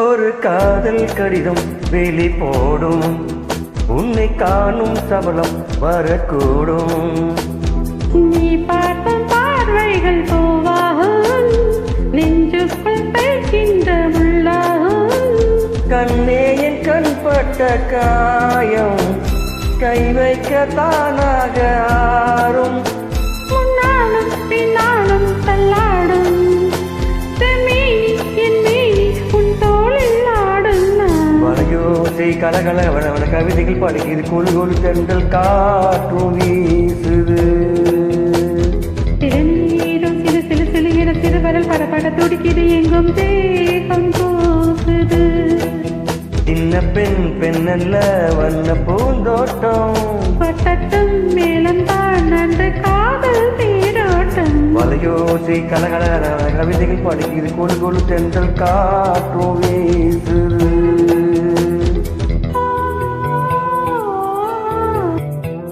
ஒரு காதல் கடிதம் வெளி போடும், உன்னை காணும் சபலம் வரக்கூடும். நீ பார்க்கும் பார்வைகள் பூவாகும், நெஞ்சுக்குள் தைக்கின்ற முள்ளாகும். கண்ணே என் கண்பட்ட காயம் கை வைக்க தானாக ஆறும். முன்னாலும் பின்னாலும் தள்ளாடும் என் மேனி உன் தோளில் ஆடும். வளையோசை கலகல வளவள கவிதைகள் படிக்குது, கொழு கொழு தென்றல் காற்றும் வீசுது. திருநீரும் சிறு சிறு சிறு என சிறுவரல் படபட துடிக்குது, எங்கும் தேகம் போகுது. சின்ன பெண் பெண்ணல்ல வண்ண பூந்தோட்டம், பட்டட்டும் மேலந்தான் அந்த காதல் தேரோட்டம். வளையோசை கலகல கவிதைகள் படிக்குது, கொழு கொழு தென்றல் காற்றும் வீசுது.